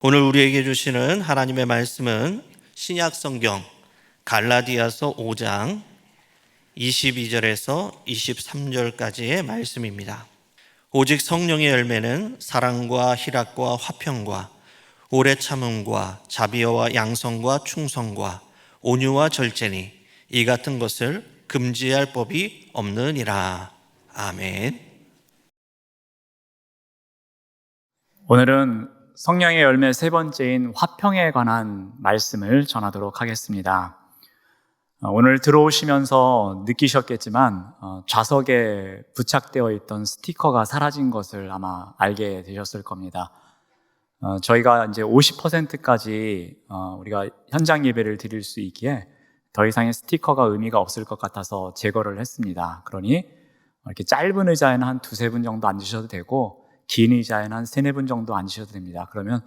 오늘 우리에게 주시는 하나님의 말씀은 신약 성경 갈라디아서 5장 22절에서 23절까지의 말씀입니다. 오직 성령의 열매는 사랑과 희락과 화평과 오래 참음과 자비와 양성과 충성과 온유와 절제니 이 같은 것을 금지할 법이 없느니라. 아멘. 오늘은 성령의 열매 세 번째인 화평에 관한 말씀을 전하도록 하겠습니다. 오늘 들어오시면서 느끼셨겠지만 좌석에 부착되어 있던 스티커가 사라진 것을 아마 알게 되셨을 겁니다. 저희가 이제 50%까지 우리가 현장 예배를 드릴 수 있기에 더 이상의 스티커가 의미가 없을 것 같아서 제거를 했습니다. 그러니 이렇게 짧은 의자에는 한 두세 분 정도 앉으셔도 되고 긴 의자에는 한 세네 분 정도 앉으셔도 됩니다. 그러면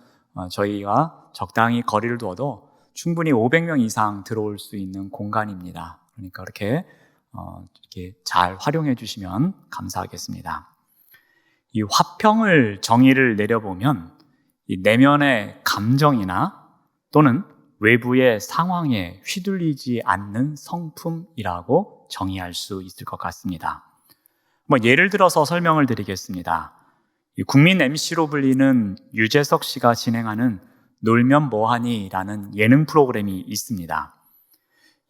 저희가 적당히 거리를 두어도 충분히 500명 이상 들어올 수 있는 공간입니다. 그러니까 이렇게 잘 활용해 주시면 감사하겠습니다. 이 화평을 정의를 내려보면 이 내면의 감정이나 또는 외부의 상황에 휘둘리지 않는 성품이라고 정의할 수 있을 것 같습니다. 예를 들어서 설명을 드리겠습니다. 국민 MC로 불리는 유재석 씨가 진행하는 놀면 뭐하니라는 예능 프로그램이 있습니다.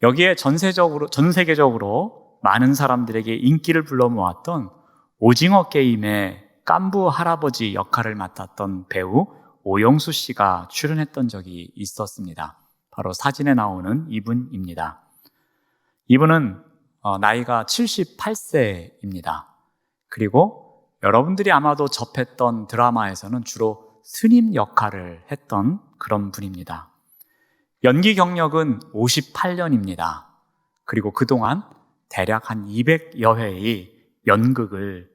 여기에 전 세계적으로 많은 사람들에게 인기를 불러 모았던 오징어 게임의 깐부 할아버지 역할을 맡았던 배우 오영수 씨가 출연했던 적이 있었습니다. 바로 사진에 나오는 이분입니다. 이분은 나이가 78세입니다. 그리고 여러분들이 아마도 접했던 드라마에서는 주로 스님 역할을 했던 그런 분입니다. 연기 경력은 58년입니다. 그리고 그동안 대략 한 200여 회의 연극을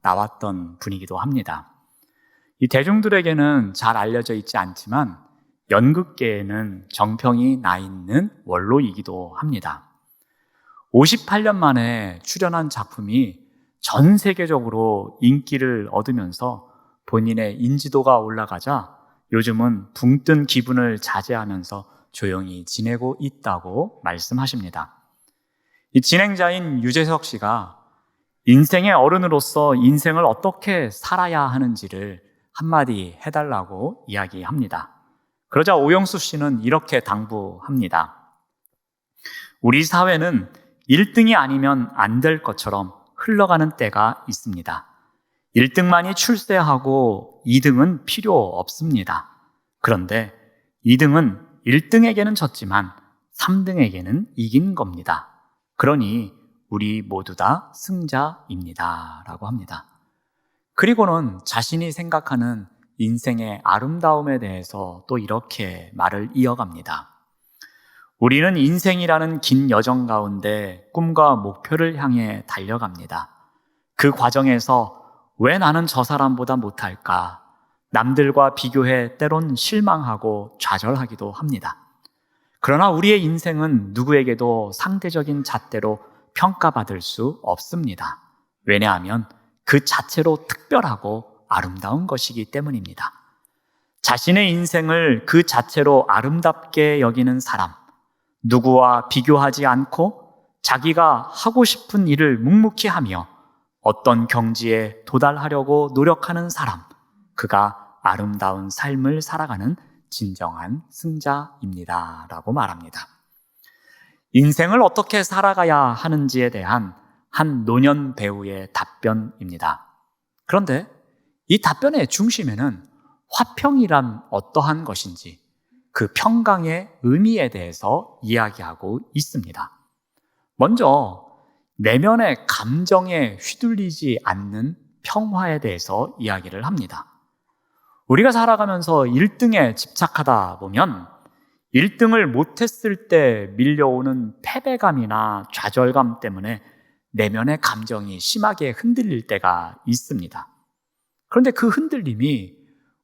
나왔던 분이기도 합니다. 이 대중들에게는 잘 알려져 있지 않지만 연극계에는 정평이 나 있는 원로이기도 합니다. 58년 만에 출연한 작품이 전 세계적으로 인기를 얻으면서 본인의 인지도가 올라가자 요즘은 붕 뜬 기분을 자제하면서 조용히 지내고 있다고 말씀하십니다. 이 진행자인 유재석 씨가 인생의 어른으로서 인생을 어떻게 살아야 하는지를 한마디 해달라고 이야기합니다. 그러자 오영수 씨는 이렇게 당부합니다. 우리 사회는 1등이 아니면 안 될 것처럼 흘러가는 때가 있습니다. 1등만이 출세하고 2등은 필요 없습니다. 그런데 2등은 1등에게는 졌지만 3등에게는 이긴 겁니다. 그러니 우리 모두 다 승자입니다. 라고 합니다. 그리고는 자신이 생각하는 인생의 아름다움에 대해서 또 이렇게 말을 이어갑니다. 우리는 인생이라는 긴 여정 가운데 꿈과 목표를 향해 달려갑니다. 그 과정에서 왜 나는 저 사람보다 못할까? 남들과 비교해 때론 실망하고 좌절하기도 합니다. 그러나 우리의 인생은 누구에게도 상대적인 잣대로 평가받을 수 없습니다. 왜냐하면 그 자체로 특별하고 아름다운 것이기 때문입니다. 자신의 인생을 그 자체로 아름답게 여기는 사람, 누구와 비교하지 않고 자기가 하고 싶은 일을 묵묵히 하며 어떤 경지에 도달하려고 노력하는 사람, 그가 아름다운 삶을 살아가는 진정한 승자입니다. 라고 말합니다. 인생을 어떻게 살아가야 하는지에 대한 한 노년 배우의 답변입니다. 그런데 이 답변의 중심에는 화평이란 어떠한 것인지 그 평강의 의미에 대해서 이야기하고 있습니다. 먼저 내면의 감정에 휘둘리지 않는 평화에 대해서 이야기를 합니다. 우리가 살아가면서 1등에 집착하다 보면 1등을 못했을 때 밀려오는 패배감이나 좌절감 때문에 내면의 감정이 심하게 흔들릴 때가 있습니다. 그런데 그 흔들림이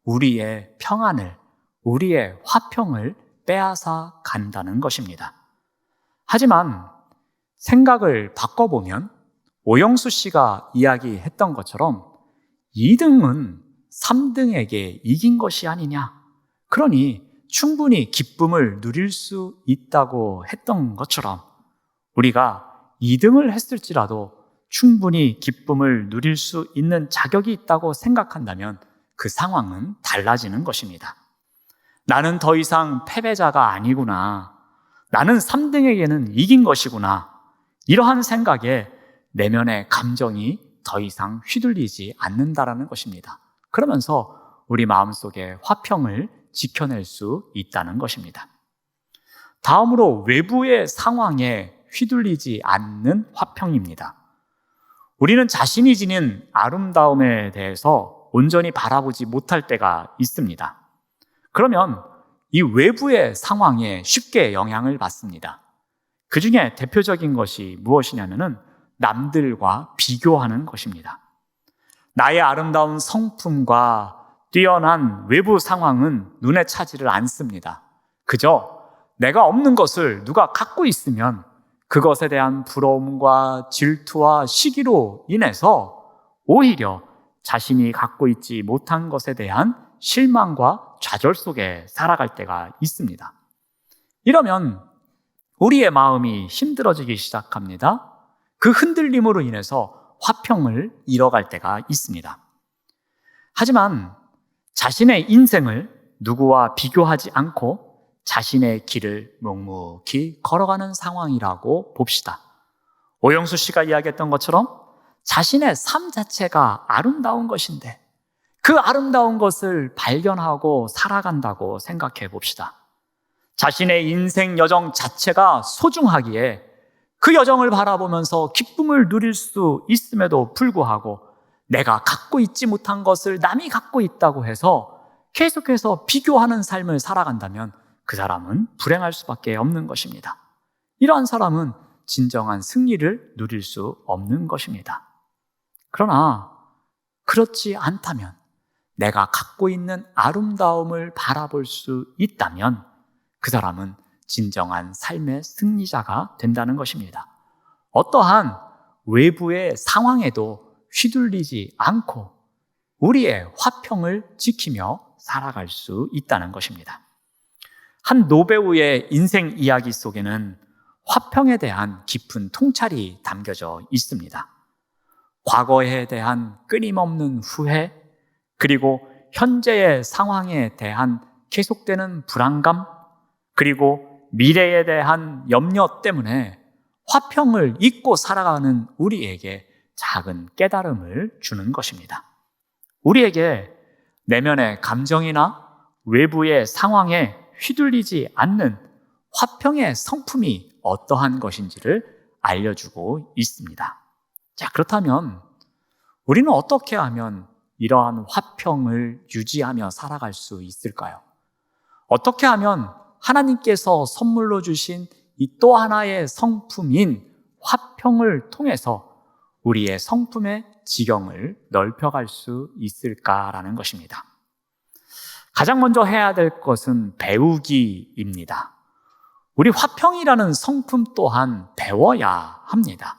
우리의 평안을, 우리의 화평을 빼앗아 간다는 것입니다. 하지만 생각을 바꿔보면 오영수 씨가 이야기했던 것처럼 2등은 3등에게 이긴 것이 아니냐, 그러니 충분히 기쁨을 누릴 수 있다고 했던 것처럼 우리가 2등을 했을지라도 충분히 기쁨을 누릴 수 있는 자격이 있다고 생각한다면 그 상황은 달라지는 것입니다. 나는 더 이상 패배자가 아니구나. 나는 3등에게는 이긴 것이구나. 이러한 생각에 내면의 감정이 더 이상 휘둘리지 않는다라는 것입니다. 그러면서 우리 마음속에 화평을 지켜낼 수 있다는 것입니다. 다음으로 외부의 상황에 휘둘리지 않는 화평입니다. 우리는 자신이 지닌 아름다움에 대해서 온전히 바라보지 못할 때가 있습니다. 그러면 이 외부의 상황에 쉽게 영향을 받습니다. 그 중에 대표적인 것이 무엇이냐면은 남들과 비교하는 것입니다. 나의 아름다운 성품과 뛰어난 외부 상황은 눈에 차지를 않습니다. 그저 내가 없는 것을 누가 갖고 있으면 그것에 대한 부러움과 질투와 시기로 인해서 오히려 자신이 갖고 있지 못한 것에 대한 실망과 좌절 속에 살아갈 때가 있습니다. 이러면 우리의 마음이 힘들어지기 시작합니다. 그 흔들림으로 인해서 화평을 잃어갈 때가 있습니다. 하지만 자신의 인생을 누구와 비교하지 않고 자신의 길을 묵묵히 걸어가는 상황이라고 봅시다. 오영수 씨가 이야기했던 것처럼 자신의 삶 자체가 아름다운 것인데 그 아름다운 것을 발견하고 살아간다고 생각해 봅시다. 자신의 인생 여정 자체가 소중하기에 그 여정을 바라보면서 기쁨을 누릴 수 있음에도 불구하고 내가 갖고 있지 못한 것을 남이 갖고 있다고 해서 계속해서 비교하는 삶을 살아간다면 그 사람은 불행할 수밖에 없는 것입니다. 이러한 사람은 진정한 승리를 누릴 수 없는 것입니다. 그러나 그렇지 않다면 내가 갖고 있는 아름다움을 바라볼 수 있다면 그 사람은 진정한 삶의 승리자가 된다는 것입니다. 어떠한 외부의 상황에도 휘둘리지 않고 우리의 화평을 지키며 살아갈 수 있다는 것입니다. 한 노배우의 인생 이야기 속에는 화평에 대한 깊은 통찰이 담겨져 있습니다. 과거에 대한 끊임없는 후회, 그리고 현재의 상황에 대한 계속되는 불안감, 그리고 미래에 대한 염려 때문에 화평을 잊고 살아가는 우리에게 작은 깨달음을 주는 것입니다. 우리에게 내면의 감정이나 외부의 상황에 휘둘리지 않는 화평의 성품이 어떠한 것인지를 알려주고 있습니다. 자, 그렇다면 우리는 어떻게 하면 이러한 화평을 유지하며 살아갈 수 있을까요? 어떻게 하면 하나님께서 선물로 주신 이 또 하나의 성품인 화평을 통해서 우리의 성품의 지경을 넓혀갈 수 있을까라는 것입니다. 가장 먼저 해야 될 것은 배우기입니다. 우리 화평이라는 성품 또한 배워야 합니다.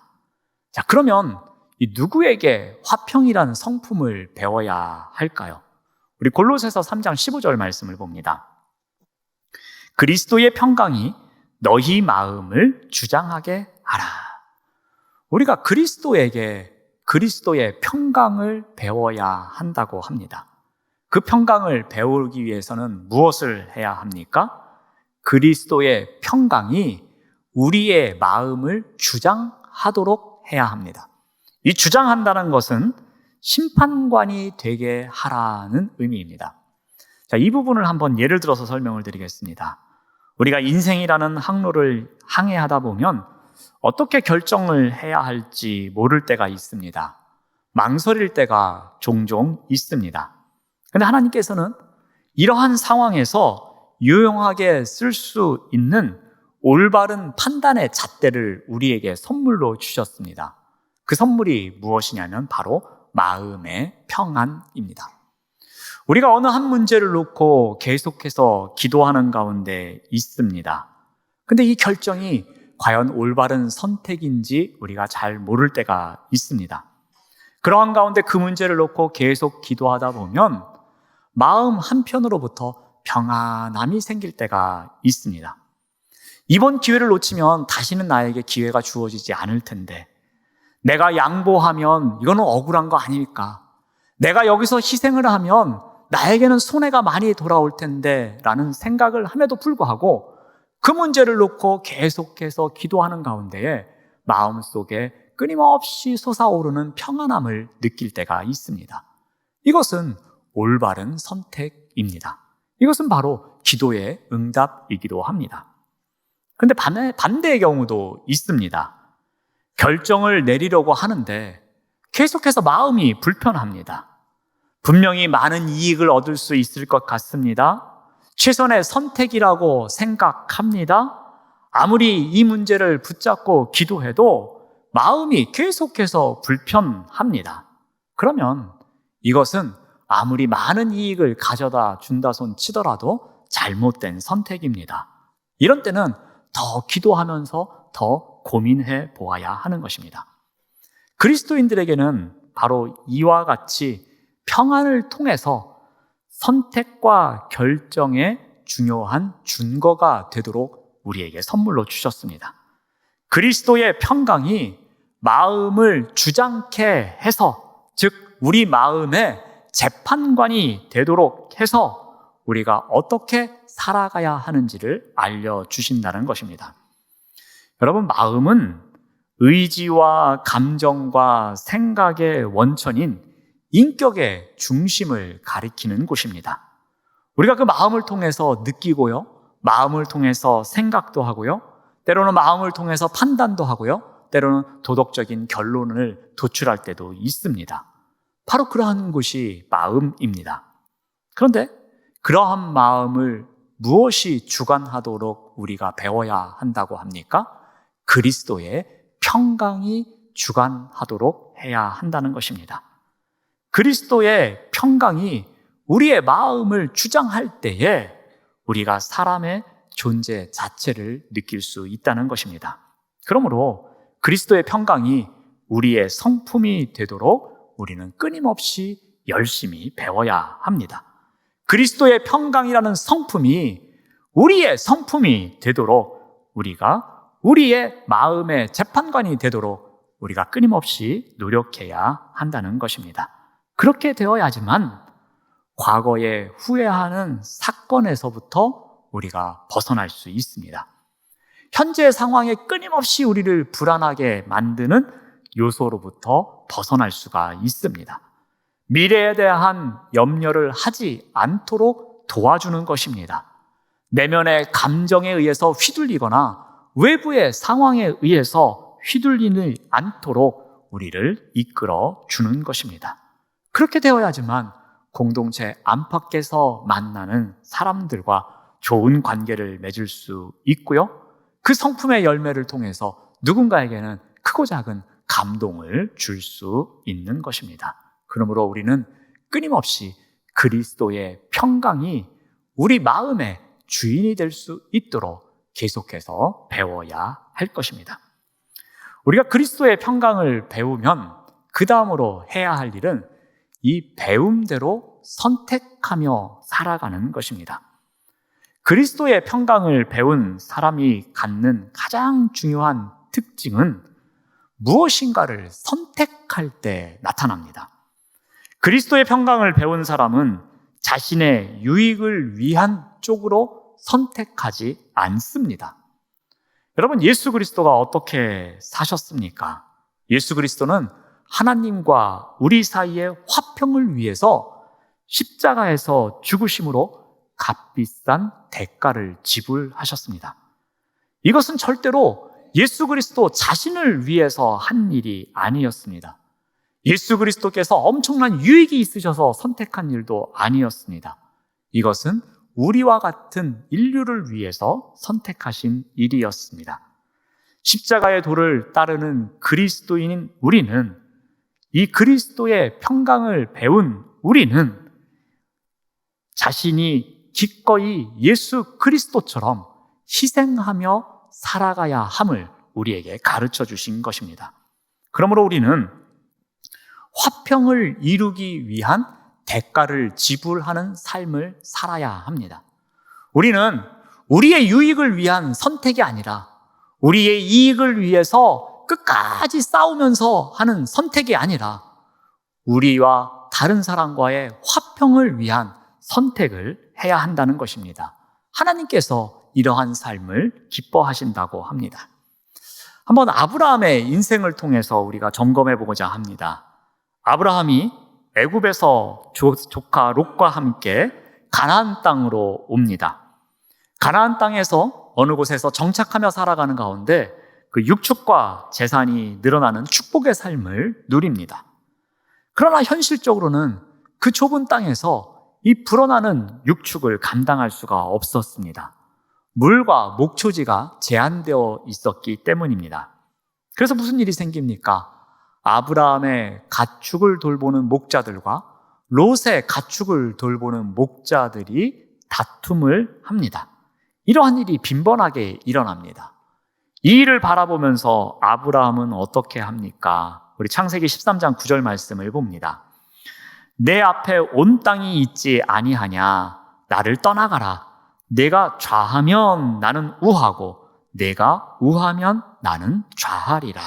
자, 그러면 이 누구에게 화평이라는 성품을 배워야 할까요? 우리 골로새서 3장 15절 말씀을 봅니다. 그리스도의 평강이 너희 마음을 주장하게 하라. 우리가 그리스도의 평강을 배워야 한다고 합니다. 그 평강을 배우기 위해서는 무엇을 해야 합니까? 그리스도의 평강이 우리의 마음을 주장하도록 해야 합니다. 이 주장한다는 것은 심판관이 되게 하라는 의미입니다. 자, 이 부분을 한번 예를 들어서 설명을 드리겠습니다. 우리가 인생이라는 항로를 항해하다 보면 어떻게 결정을 해야 할지 모를 때가 있습니다. 망설일 때가 종종 있습니다. 그런데 하나님께서는 이러한 상황에서 유용하게 쓸 수 있는 올바른 판단의 잣대를 우리에게 선물로 주셨습니다. 그 선물이 무엇이냐면 바로 마음의 평안입니다. 우리가 어느 한 문제를 놓고 계속해서 기도하는 가운데 있습니다. 근데 이 결정이 과연 올바른 선택인지 우리가 잘 모를 때가 있습니다. 그러한 가운데 그 문제를 놓고 계속 기도하다 보면 마음 한편으로부터 평안함이 생길 때가 있습니다. 이번 기회를 놓치면 다시는 나에게 기회가 주어지지 않을 텐데, 내가 양보하면 이거는 억울한 거 아닐까? 내가 여기서 희생을 하면 나에게는 손해가 많이 돌아올 텐데 라는 생각을 함에도 불구하고 그 문제를 놓고 계속해서 기도하는 가운데에 마음속에 끊임없이 솟아오르는 평안함을 느낄 때가 있습니다. 이것은 올바른 선택입니다. 이것은 바로 기도의 응답이기도 합니다. 그런데 반대의 경우도 있습니다. 결정을 내리려고 하는데 계속해서 마음이 불편합니다. 분명히 많은 이익을 얻을 수 있을 것 같습니다. 최선의 선택이라고 생각합니다. 아무리 이 문제를 붙잡고 기도해도 마음이 계속해서 불편합니다. 그러면 이것은 아무리 많은 이익을 가져다 준다 손 치더라도 잘못된 선택입니다. 이런 때는 더 기도하면서 더 고민해 보아야 하는 것입니다. 그리스도인들에게는 바로 이와 같이 평안을 통해서 선택과 결정의 중요한 준거가 되도록 우리에게 선물로 주셨습니다. 그리스도의 평강이 마음을 주장케 해서, 즉 우리 마음의 재판관이 되도록 해서 우리가 어떻게 살아가야 하는지를 알려주신다는 것입니다. 여러분, 마음은 의지와 감정과 생각의 원천인 인격의 중심을 가리키는 곳입니다. 우리가 그 마음을 통해서 느끼고요, 마음을 통해서 생각도 하고요, 때로는 마음을 통해서 판단도 하고요, 때로는 도덕적인 결론을 도출할 때도 있습니다. 바로 그러한 것이 마음입니다. 그런데 그러한 마음을 무엇이 주관하도록 우리가 배워야 한다고 합니까? 그리스도의 평강이 주관하도록 해야 한다는 것입니다. 그리스도의 평강이 우리의 마음을 주장할 때에 우리가 사람의 존재 자체를 느낄 수 있다는 것입니다. 그러므로 그리스도의 평강이 우리의 성품이 되도록 우리는 끊임없이 열심히 배워야 합니다. 그리스도의 평강이라는 성품이 우리의 성품이 되도록 우리가 우리의 마음의 재판관이 되도록 우리가 끊임없이 노력해야 한다는 것입니다. 그렇게 되어야지만 과거에 후회하는 사건에서부터 우리가 벗어날 수 있습니다. 현재 상황에 끊임없이 우리를 불안하게 만드는 요소로부터 벗어날 수가 있습니다. 미래에 대한 염려를 하지 않도록 도와주는 것입니다. 내면의 감정에 의해서 휘둘리거나 외부의 상황에 의해서 휘둘리지 않도록 우리를 이끌어 주는 것입니다. 그렇게 되어야지만 공동체 안팎에서 만나는 사람들과 좋은 관계를 맺을 수 있고요, 그 성품의 열매를 통해서 누군가에게는 크고 작은 감동을 줄 수 있는 것입니다. 그러므로 우리는 끊임없이 그리스도의 평강이 우리 마음의 주인이 될 수 있도록 계속해서 배워야 할 것입니다. 우리가 그리스도의 평강을 배우면 그 다음으로 해야 할 일은 이 배움대로 선택하며 살아가는 것입니다. 그리스도의 평강을 배운 사람이 갖는 가장 중요한 특징은 무엇인가를 선택할 때 나타납니다. 그리스도의 평강을 배운 사람은 자신의 유익을 위한 쪽으로 선택하지 않습니다. 여러분, 예수 그리스도가 어떻게 사셨습니까? 예수 그리스도는 하나님과 우리 사이의 화평을 위해서 십자가에서 죽으심으로 값비싼 대가를 지불하셨습니다. 이것은 절대로 예수 그리스도 자신을 위해서 한 일이 아니었습니다. 예수 그리스도께서 엄청난 유익이 있으셔서 선택한 일도 아니었습니다. 이것은 우리와 같은 인류를 위해서 선택하신 일이었습니다. 십자가의 도를 따르는 그리스도인인 우리는, 이 그리스도의 평강을 배운 우리는 자신이 기꺼이 예수 그리스도처럼 희생하며 살아가야 함을 우리에게 가르쳐 주신 것입니다. 그러므로 우리는 화평을 이루기 위한 대가를 지불하는 삶을 살아야 합니다. 우리는 우리의 유익을 위한 선택이 아니라 우리의 이익을 위해서 끝까지 싸우면서 하는 선택이 아니라 우리와 다른 사람과의 화평을 위한 선택을 해야 한다는 것입니다. 하나님께서 이러한 삶을 기뻐하신다고 합니다. 한번 아브라함의 인생을 통해서 우리가 점검해 보고자 합니다. 아브라함이 애굽에서 조카 롯과 함께 가나안 땅으로 옵니다. 가나안 땅에서 어느 곳에서 정착하며 살아가는 가운데 그 육축과 재산이 늘어나는 축복의 삶을 누립니다. 그러나 현실적으로는 그 좁은 땅에서 이 불어나는 육축을 감당할 수가 없었습니다. 물과 목초지가 제한되어 있었기 때문입니다. 그래서 무슨 일이 생깁니까? 아브라함의 가축을 돌보는 목자들과 롯의 가축을 돌보는 목자들이 다툼을 합니다. 이러한 일이 빈번하게 일어납니다. 이 일을 바라보면서 아브라함은 어떻게 합니까? 우리 창세기 13장 9절 말씀을 봅니다. 내 앞에 온 땅이 있지 아니하냐? 나를 떠나가라. 내가 좌하면 나는 우하고 내가 우하면 나는 좌하리라.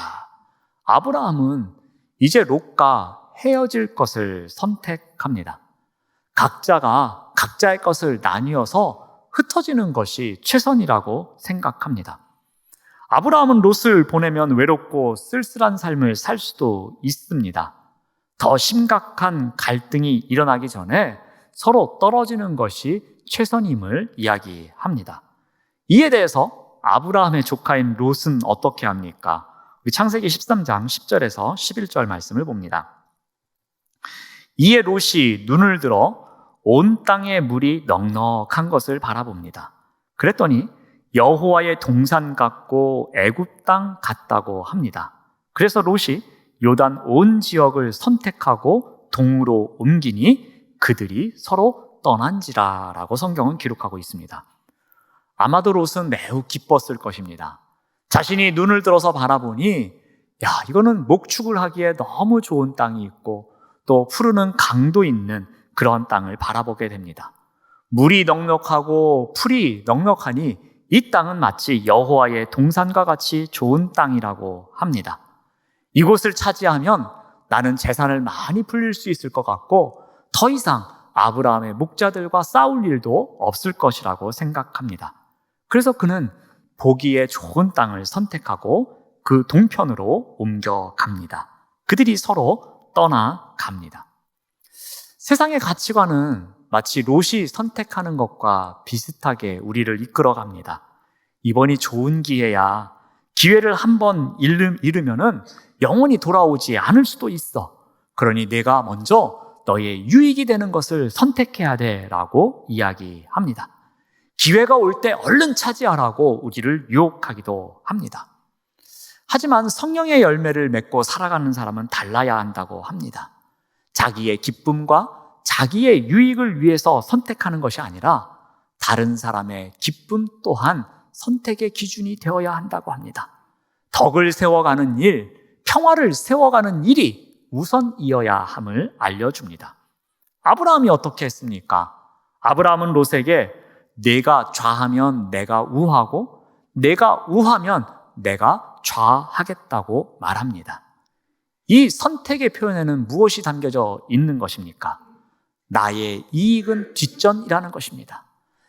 아브라함은 이제 롯과 헤어질 것을 선택합니다. 각자가 각자의 것을 나뉘어서 흩어지는 것이 최선이라고 생각합니다. 아브라함은 롯을 보내면 외롭고 쓸쓸한 삶을 살 수도 있습니다. 더 심각한 갈등이 일어나기 전에 서로 떨어지는 것이 최선임을 이야기합니다. 이에 대해서 아브라함의 조카인 롯은 어떻게 합니까? 우리 창세기 13장 10절에서 11절 말씀을 봅니다. 이에 롯이 눈을 들어 온 땅의 물이 넉넉한 것을 바라봅니다. 그랬더니 여호와의 동산 같고 애굽 땅 같다고 합니다. 그래서 롯이 요단 온 지역을 선택하고 동으로 옮기니 그들이 서로 떠난지라라고 성경은 기록하고 있습니다. 아마도 롯은 매우 기뻤을 것입니다. 자신이 눈을 들어서 바라보니 이거는 목축을 하기에 너무 좋은 땅이 있고 또 푸르는 강도 있는 그런 땅을 바라보게 됩니다. 물이 넉넉하고 풀이 넉넉하니 이 땅은 마치 여호와의 동산과 같이 좋은 땅이라고 합니다. 이곳을 차지하면 나는 재산을 많이 불릴 수 있을 것 같고 더 이상 아브라함의 목자들과 싸울 일도 없을 것이라고 생각합니다. 그래서 그는 보기에 좋은 땅을 선택하고 그 동편으로 옮겨갑니다. 그들이 서로 떠나갑니다. 세상의 가치관은 마치 롯이 선택하는 것과 비슷하게 우리를 이끌어갑니다. 이번이 좋은 기회야. 기회를 한번 잃으면은 영원히 돌아오지 않을 수도 있어. 그러니 내가 먼저 너의 유익이 되는 것을 선택해야 돼 라고 이야기합니다. 기회가 올 때 얼른 차지하라고 우리를 유혹하기도 합니다. 하지만 성령의 열매를 맺고 살아가는 사람은 달라야 한다고 합니다. 자기의 기쁨과 자기의 유익을 위해서 선택하는 것이 아니라 다른 사람의 기쁨 또한 선택의 기준이 되어야 한다고 합니다. 덕을 세워가는 일, 평화를 세워가는 일이 우선이어야 함을 알려줍니다. 아브라함이 어떻게 했습니까? 아브라함은 롯에게 내가 좌하면 내가 우하고 내가 우하면 내가 좌하겠다고 말합니다. 이 선택의 표현에는 무엇이 담겨져 있는 것입니까? 나의 이익은 뒷전이라는 것입니다.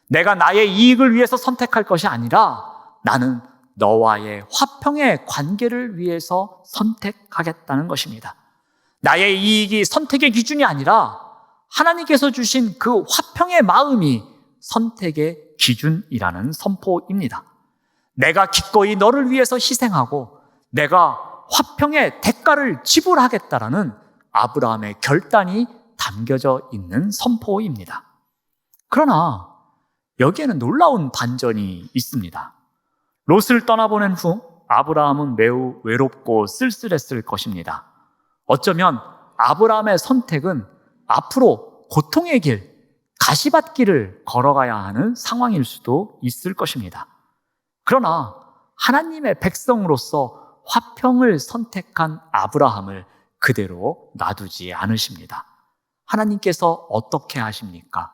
내가 나의 이익을 위해서 선택할 것이 아니라 나는 너와의 화평의 관계를 위해서 선택하겠다는 것입니다. 나의 이익이 선택의 기준이 아니라 하나님께서 주신 그 화평의 마음이 선택의 기준이라는 선포입니다. 내가 기꺼이 너를 위해서 희생하고 내가 화평의 대가를 지불하겠다라는 아브라함의 결단이 담겨져 있는 선포입니다. 그러나 여기에는 놀라운 반전이 있습니다. 롯을 떠나보낸 후 아브라함은 매우 외롭고 쓸쓸했을 것입니다. 어쩌면 아브라함의 선택은 앞으로 고통의 길, 가시밭길을 걸어가야 하는 상황일 수도 있을 것입니다. 그러나 하나님의 백성으로서 화평을 선택한 아브라함을 그대로 놔두지 않으십니다. 하나님께서 어떻게 하십니까?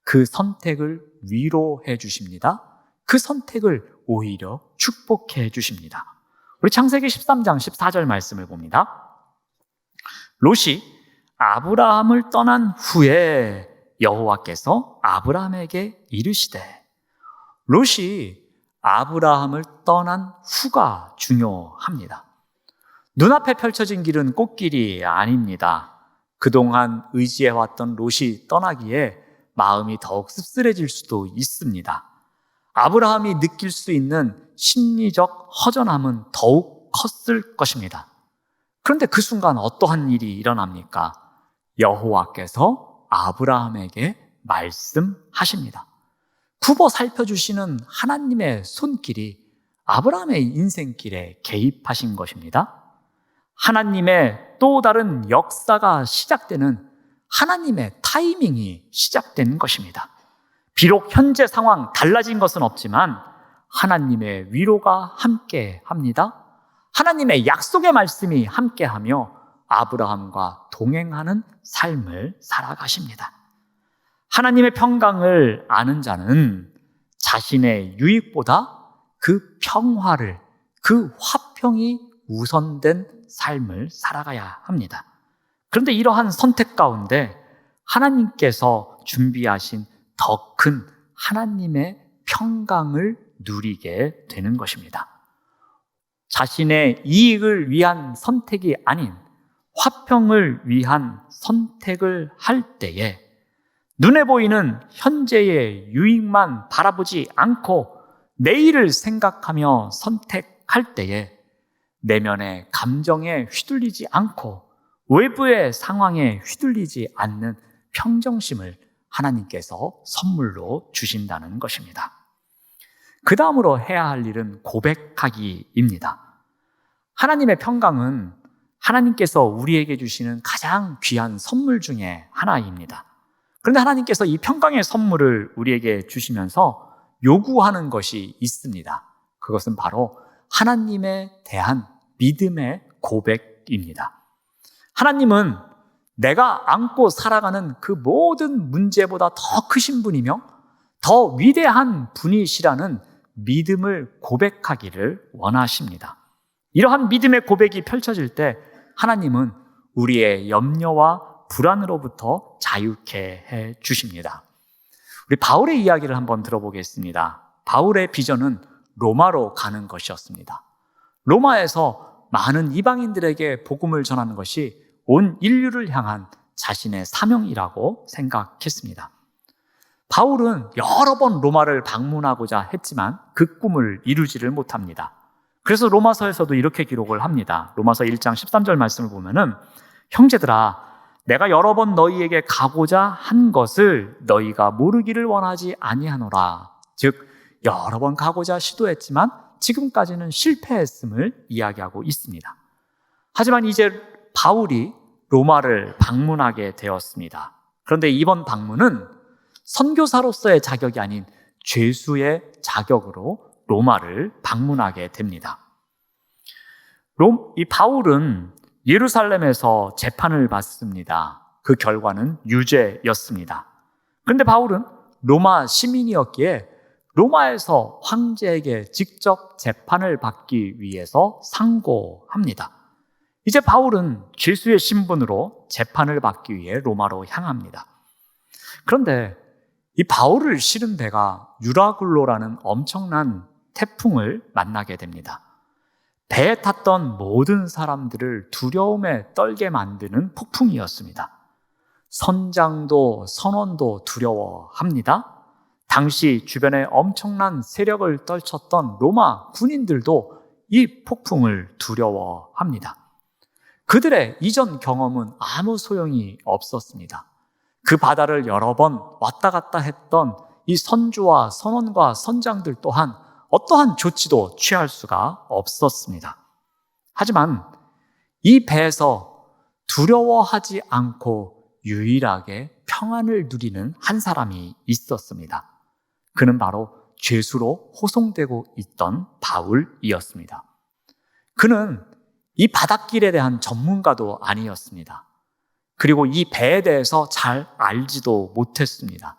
그 선택을 위로해 주십니다. 그 선택을 오히려 축복해 주십니다. 우리 창세기 13장 14절 말씀을 봅니다. 롯이 아브라함을 떠난 후에 여호와께서 아브라함에게 이르시되, 롯이 아브라함을 떠난 후가 중요합니다. 눈앞에 펼쳐진 길은 꽃길이 아닙니다. 그동안 의지해왔던 롯이 떠나기에 마음이 더욱 씁쓸해질 수도 있습니다. 아브라함이 느낄 수 있는 심리적 허전함은 더욱 컸을 것입니다. 그런데 그 순간 어떠한 일이 일어납니까? 여호와께서 아브라함에게 말씀하십니다. 굽어 살펴주시는 하나님의 손길이 아브라함의 인생길에 개입하신 것입니다. 하나님의 또 다른 역사가 시작되는 하나님의 타이밍이 시작된 것입니다. 비록 현재 상황 달라진 것은 없지만 하나님의 위로가 함께 합니다. 하나님의 약속의 말씀이 함께하며 아브라함과 동행하는 삶을 살아가십니다. 하나님의 평강을 아는 자는 자신의 유익보다 그 평화를, 그 화평이 우선된 삶을 살아가야 합니다. 그런데 이러한 선택 가운데 하나님께서 준비하신 더 큰 하나님의 평강을 누리게 되는 것입니다. 자신의 이익을 위한 선택이 아닌 화평을 위한 선택을 할 때에 눈에 보이는 현재의 유익만 바라보지 않고 내일을 생각하며 선택할 때에 내면의 감정에 휘둘리지 않고 외부의 상황에 휘둘리지 않는 평정심을 하나님께서 선물로 주신다는 것입니다. 그 다음으로 해야 할 일은 고백하기입니다. 하나님의 평강은 하나님께서 우리에게 주시는 가장 귀한 선물 중에 하나입니다. 그런데 하나님께서 이 평강의 선물을 우리에게 주시면서 요구하는 것이 있습니다. 그것은 바로 하나님에 대한 믿음의 고백입니다. 하나님은 내가 안고 살아가는 그 모든 문제보다 더 크신 분이며 더 위대한 분이시라는 믿음을 고백하기를 원하십니다. 이러한 믿음의 고백이 펼쳐질 때 하나님은 우리의 염려와 불안으로부터 자유케 해 주십니다. 우리 바울의 이야기를 한번 들어보겠습니다. 바울의 비전은 로마로 가는 것이었습니다. 로마에서 많은 이방인들에게 복음을 전하는 것이 온 인류를 향한 자신의 사명이라고 생각했습니다. 바울은 여러 번 로마를 방문하고자 했지만 그 꿈을 이루지를 못합니다. 그래서 로마서에서도 이렇게 기록을 합니다. 로마서 1장 13절 말씀을 보면은, 형제들아, 내가 여러 번 너희에게 가고자 한 것을 너희가 모르기를 원하지 아니하노라. 즉 여러 번 가고자 시도했지만 지금까지는 실패했음을 이야기하고 있습니다. 하지만 이제 바울이 로마를 방문하게 되었습니다. 그런데 이번 방문은 선교사로서의 자격이 아닌 죄수의 자격으로 로마를 방문하게 됩니다. 이 바울은 예루살렘에서 재판을 받습니다. 그 결과는 유죄였습니다. 그런데 바울은 로마 시민이었기에 로마에서 황제에게 직접 재판을 받기 위해서 상고합니다. 이제 바울은 죄수의 신분으로 재판을 받기 위해 로마로 향합니다. 그런데 이 바울을 실은 배가 유라굴로라는 엄청난 태풍을 만나게 됩니다. 배에 탔던 모든 사람들을 두려움에 떨게 만드는 폭풍이었습니다. 선장도 선원도 두려워합니다. 당시 주변에 엄청난 세력을 떨쳤던 로마 군인들도 이 폭풍을 두려워합니다. 그들의 이전 경험은 아무 소용이 없었습니다. 그 바다를 여러 번 왔다 갔다 했던 이 선주와 선원과 선장들 또한 어떠한 조치도 취할 수가 없었습니다. 하지만 이 배에서 두려워하지 않고 유일하게 평안을 누리는 한 사람이 있었습니다. 그는 바로 죄수로 호송되고 있던 바울이었습니다. 그는 이 바닷길에 대한 전문가도 아니었습니다. 그리고 이 배에 대해서 잘 알지도 못했습니다.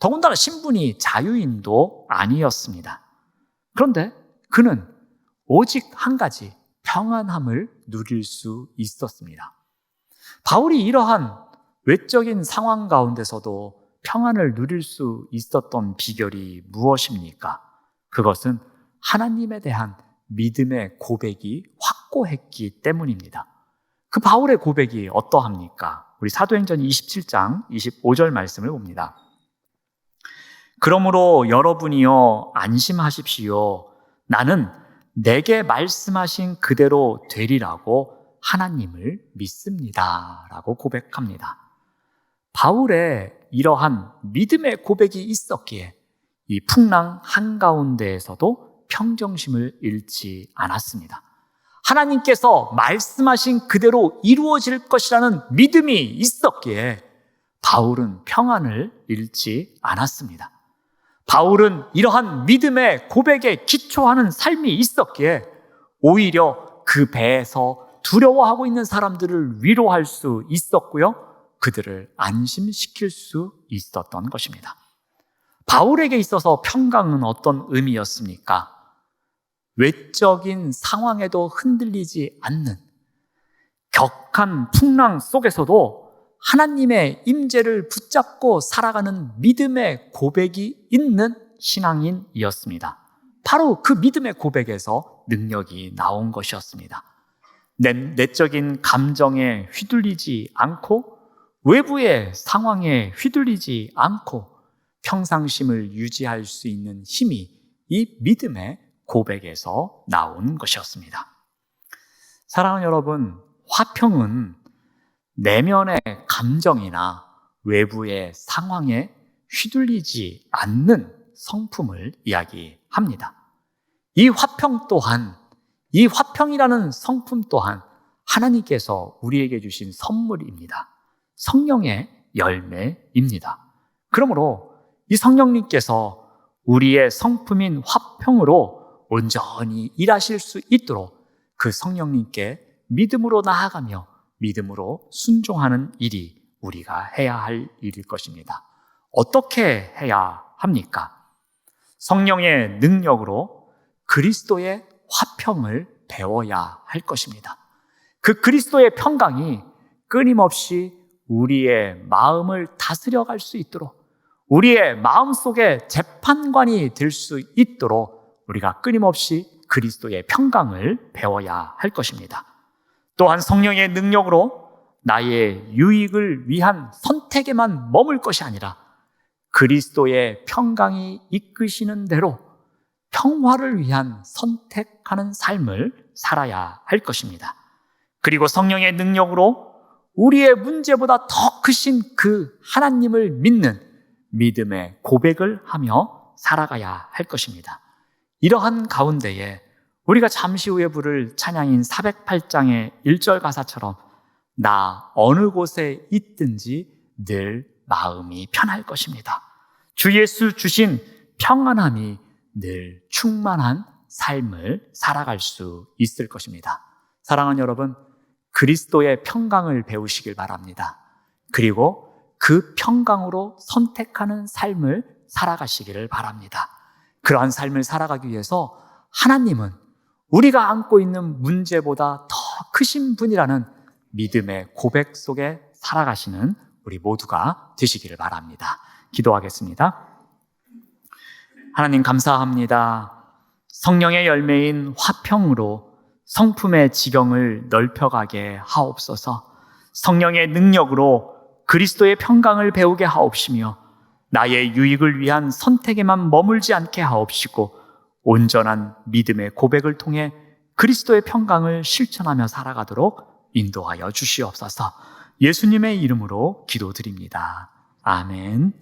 더군다나 신분이 자유인도 아니었습니다. 그런데 그는 오직 한 가지 평안함을 누릴 수 있었습니다. 바울이 이러한 외적인 상황 가운데서도 평안을 누릴 수 있었던 비결이 무엇입니까? 그것은 하나님에 대한 믿음의 고백이 확고했기 때문입니다. 그 바울의 고백이 어떠합니까? 우리 사도행전 27장 25절 말씀을 봅니다. 그러므로 여러분이여 안심하십시오. 나는 내게 말씀하신 그대로 되리라고 하나님을 믿습니다. 라고 고백합니다. 바울의 이러한 믿음의 고백이 있었기에 이 풍랑 한가운데에서도 평정심을 잃지 않았습니다. 하나님께서 말씀하신 그대로 이루어질 것이라는 믿음이 있었기에 바울은 평안을 잃지 않았습니다. 바울은 이러한 믿음의 고백에 기초하는 삶이 있었기에 오히려 그 배에서 두려워하고 있는 사람들을 위로할 수 있었고요, 그들을 안심시킬 수 있었던 것입니다. 바울에게 있어서 평강은 어떤 의미였습니까? 외적인 상황에도 흔들리지 않는 격한 풍랑 속에서도 하나님의 임재를 붙잡고 살아가는 믿음의 고백이 있는 신앙인이었습니다. 바로 그 믿음의 고백에서 능력이 나온 것이었습니다. 내적인 감정에 휘둘리지 않고 외부의 상황에 휘둘리지 않고 평상심을 유지할 수 있는 힘이 이 믿음의 고백에서 나온 것이었습니다. 사랑하는 여러분, 화평은 내면의 감정이나 외부의 상황에 휘둘리지 않는 성품을 이야기합니다. 이 화평 또한, 이 화평이라는 성품 또한 하나님께서 우리에게 주신 선물입니다. 성령의 열매입니다. 그러므로 이 성령님께서 우리의 성품인 화평으로 온전히 일하실 수 있도록 그 성령님께 믿음으로 나아가며 믿음으로 순종하는 일이 우리가 해야 할 일일 것입니다. 어떻게 해야 합니까? 성령의 능력으로 그리스도의 화평을 배워야 할 것입니다. 그 그리스도의 평강이 끊임없이 우리의 마음을 다스려갈 수 있도록, 우리의 마음속에 재판관이 될 수 있도록 우리가 끊임없이 그리스도의 평강을 배워야 할 것입니다. 또한 성령의 능력으로 나의 유익을 위한 선택에만 머물 것이 아니라 그리스도의 평강이 이끄시는 대로 평화를 위한 선택하는 삶을 살아야 할 것입니다. 그리고 성령의 능력으로 우리의 문제보다 더 크신 그 하나님을 믿는 믿음의 고백을 하며 살아가야 할 것입니다. 이러한 가운데에 우리가 잠시 후에 부를 찬양인 408장의 1절 가사처럼 나 어느 곳에 있든지 늘 마음이 편할 것입니다. 주 예수 주신 평안함이 늘 충만한 삶을 살아갈 수 있을 것입니다. 사랑하는 여러분, 그리스도의 평강을 배우시길 바랍니다. 그리고 그 평강으로 선택하는 삶을 살아가시기를 바랍니다. 그러한 삶을 살아가기 위해서 하나님은 우리가 안고 있는 문제보다 더 크신 분이라는 믿음의 고백 속에 살아가시는 우리 모두가 되시기를 바랍니다. 기도하겠습니다. 하나님 감사합니다. 성령의 열매인 화평으로 성품의 지경을 넓혀가게 하옵소서. 성령의 능력으로 그리스도의 평강을 배우게 하옵시며 나의 유익을 위한 선택에만 머물지 않게 하옵시고 온전한 믿음의 고백을 통해 그리스도의 평강을 실천하며 살아가도록 인도하여 주시옵소서. 예수님의 이름으로 기도드립니다. 아멘.